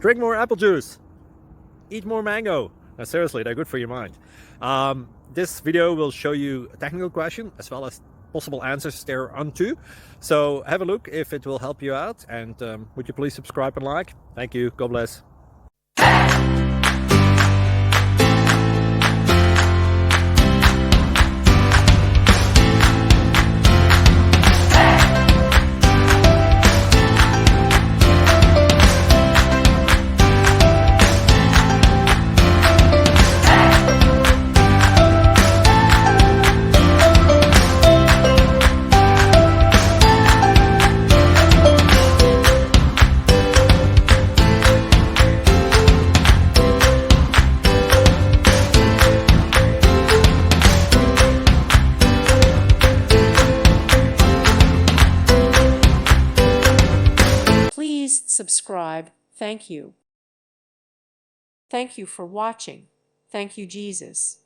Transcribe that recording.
Drink more apple juice. Eat more mango. Now, seriously, they're good for your mind. This video will show you a technical question as well as possible answers thereunto. So have a look if it will help you out, and would you please subscribe and like? Thank you. God bless. Please subscribe. Thank you. Thank you for watching. Thank you, Jesus.